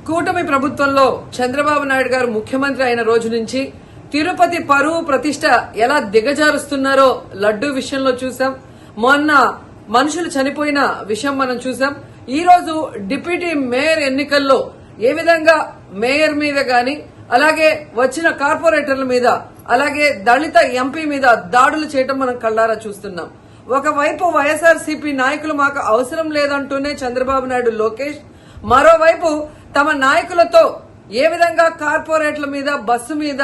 కూటమి ప్రభుత్వంలో చంద్రబాబు నాయుడు గారు ముఖ్యమంత్రి అయిన రోజు నుంచి తిరుపతి పరువు ప్రతిష్ట ఎలా దిగజారుస్తున్నారో లడ్డూ విషయంలో చూసాం. మొన్న మనుషులు చనిపోయిన విషయం మనం చూసాం. ఈ రోజు డిప్యూటీ మేయర్ ఎన్నికల్లో ఏ విధంగా మేయర్ మీద గాని అలాగే వచ్చిన కార్పొరేటర్ల మీద అలాగే దళిత ఎంపీ మీద దాడులు చేయటం మనం కళ్ళారా చూస్తున్నాం. ఒకవైపు వైఎస్ఆర్సీపీ నాయకులు మాకు అవసరం లేదంటూనే చంద్రబాబు నాయుడు లోకేష్, మరోవైపు తమ నాయకులతో ఏ విధంగా కార్పొరేట్ల మీద బస్సు మీద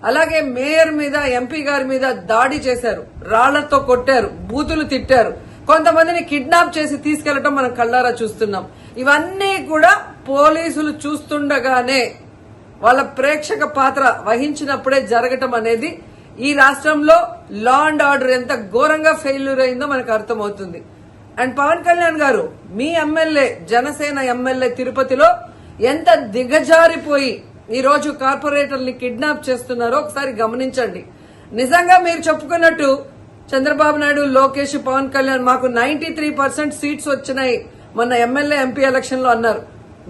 అలాగే మేయర్ మీద ఎంపీ గారి మీద దాడి చేశారు, రాళ్లతో కొట్టారు, బూతులు తిట్టారు, కొంతమందిని కిడ్నాప్ చేసి తీసుకెళ్లడం మనం కళ్ళారా చూస్తున్నాం. ఇవన్నీ కూడా పోలీసులు చూస్తుండగానే వాళ్ళ ప్రేక్షక పాత్ర వహించినప్పుడే జరగటం అనేది ఈ రాష్ట్రంలో లా అండ్ ఆర్డర్ ఎంత ఘోరంగా ఫెయిల్యూర్ అయిందో మనకు అర్థమవుతుంది. అండ్ పవన్ కళ్యాణ్ గారు మీ ఎమ్మెల్యే, జనసేన ఎమ్మెల్యే తిరుపతిలో ఎంత దిగజారిపోయి ఈ రోజు కార్పొరేటర్ని కిడ్నాప్ చేస్తున్నారో ఒకసారి గమనించండి. నిజంగా మీరు చెప్పుకున్నట్టు చంద్రబాబు నాయుడు, లోకేష్, పవన్ కళ్యాణ్ మాకు 93% సీట్స్ వచ్చినాయి మొన్న ఎమ్మెల్యే ఎంపీ ఎలక్షన్ లో అన్నారు.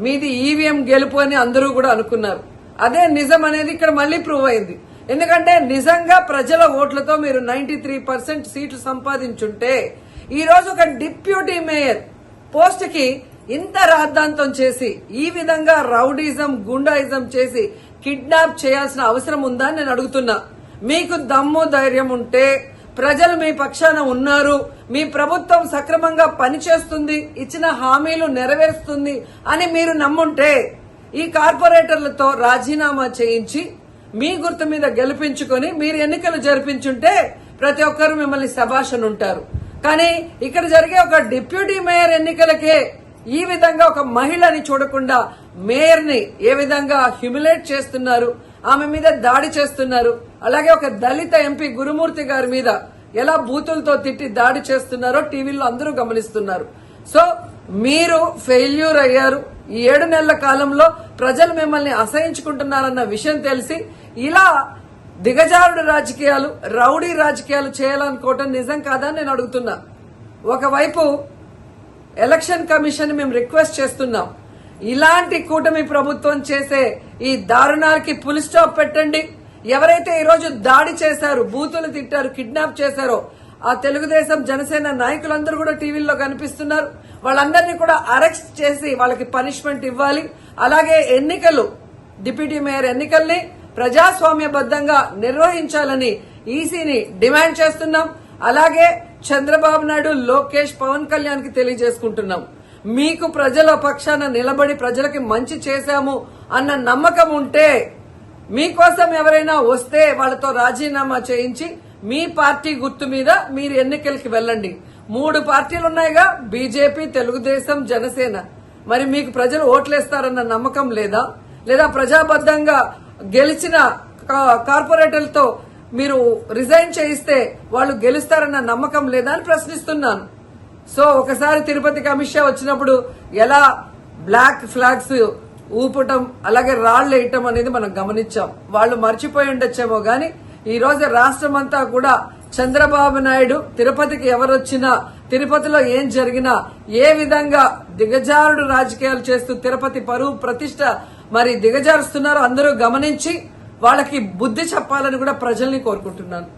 మీది ఈవీఎం గెలుపు అని అందరూ కూడా అనుకున్నారు. అదే నిజం అనేది ఇక్కడ మళ్లీ ప్రూవ్ అయింది. ఎందుకంటే నిజంగా ప్రజల ఓట్లతో మీరు 93% సీట్లు సంపాదించుంటే ఈ రోజు ఒక డిప్యూటీ మేయర్ పోస్ట్ కి ఇంత రాద్ధాంతం చేసి ఈ విధంగా రౌడీజం, గుండాయిజం చేసి కిడ్నాప్ చేయాల్సిన అవసరం ఉందా అని నేను అడుగుతున్నా. మీకు దమ్ము ధైర్యం ఉంటే, ప్రజలు మీ పక్షాన ఉన్నారు, మీ ప్రభుత్వం సక్రమంగా పనిచేస్తుంది, ఇచ్చిన హామీలు నెరవేరుస్తుంది అని మీరు నమ్ముంటే ఈ కార్పొరేటర్లతో రాజీనామా చేయించి మీ గుర్తు మీద గెలిపించుకొని మీరు ఎన్నికలు జరిపించుంటే ప్రతి ఒక్కరు మిమ్మల్ని శభాష్ ఉంటారు. కానీ ఇక్కడ జరిగే ఒక డిప్యూటీ మేయర్ ఎన్నికలకే ఈ విధంగా ఒక మహిళని చూడకుండా మేయర్ ని ఏ విధంగా హ్యూమిలేట్ చేస్తున్నారు, ఆమె మీద దాడి చేస్తున్నారు, అలాగే ఒక దళిత ఎంపీ గురుమూర్తి గారి మీద ఎలా బూతులతో తిట్టి దాడి చేస్తున్నారో టీవీలో అందరూ గమనిస్తున్నారు. సో మీరు ఫెయిల్యూర్ అయ్యారు. ఈ 7 నెలల కాలంలో ప్రజలు మిమ్మల్ని అసహించుకుంటున్నారన్న విషయం తెలిసి ఇలా దిగజారుడు రాజకీయాలు, రౌడీ రాజకీయాలు చేయాలనుకోవటం నిజం కాదా నేను అడుగుతున్నా. ఒకవైపు ఎలక్షన్ కమిషన్ మేము రిక్వెస్ట్ చేస్తున్నాం, ఇలాంటి కూటమి ప్రభుత్వం చేసే ఈ దారుణాలకి ఫుల్ స్టాప్ పెట్టండి. ఎవరైతే ఈ రోజు దాడి చేశారు, బూతులు తిట్టారు, కిడ్నాప్ చేశారో ఆ తెలుగుదేశం, జనసేన నాయకులందరూ కూడా టీవీల్లో కనిపిస్తున్నారు. వాళ్ళందరినీ కూడా అరెస్ట్ చేసి వాళ్ళకి పనిష్మెంట్ ఇవ్వాలి. అలాగే ఎన్నికలు, డిప్యూటీ మేయర్ ఎన్నికల్ని ప్రజాస్వామ్యబద్దంగా నిర్వహించాలని ఈసీని డిమాండ్ చేస్తున్నాం. అలాగే చంద్రబాబు నాయుడు, లోకేష్, పవన్ కళ్యాణ్ కి తెలియజేసుకుంటున్నాం, మీకు ప్రజల పక్షాన నిలబడి ప్రజలకి మంచి చేశాము అన్న నమ్మకం ఉంటే మీకోసం ఎవరైనా వస్తే వాళ్ళతో రాజీనామా చేయించి మీ పార్టీ గుర్తు మీద మీరు ఎన్నికలకి వెళ్ళండి. 3 పార్టీలు ఉన్నాయిగా, బీజేపీ, తెలుగుదేశం, జనసేన. మరి మీకు ప్రజలు ఓట్లేస్తారన్న నమ్మకం లేదా? లేదా ప్రజాబద్దంగా గెలిచిన కార్పొరేటర్లతో మీరు రిజైన్ చేయిస్తే వాళ్ళు గెలుస్తారన్న నమ్మకం లేదా అని ప్రశ్నిస్తున్నాను. సో ఒకసారి తిరుపతికి అమిత్ షా వచ్చినప్పుడు ఎలా బ్లాక్ ఫ్లాగ్స్ ఊపటం అలాగే రాళ్లు వేయటం అనేది మనం గమనించాం. వాళ్ళు మర్చిపోయి ఉండొచ్చేమో గాని ఈ రోజు రాష్ట్రం అంతా కూడా చంద్రబాబు నాయుడు తిరుపతికి ఎవరొచ్చినా, తిరుపతిలో ఏం జరిగినా ఏ విధంగా దిగజారుడు రాజకీయాలు చేస్తూ తిరుపతి పరువు ప్రతిష్ట మరి దిగజారుస్తున్నారో అందరూ గమనించి వాళ్ళకి బుద్ధి చెప్పాలని కూడా ప్రజల్ని కోరుకుంటున్నాను.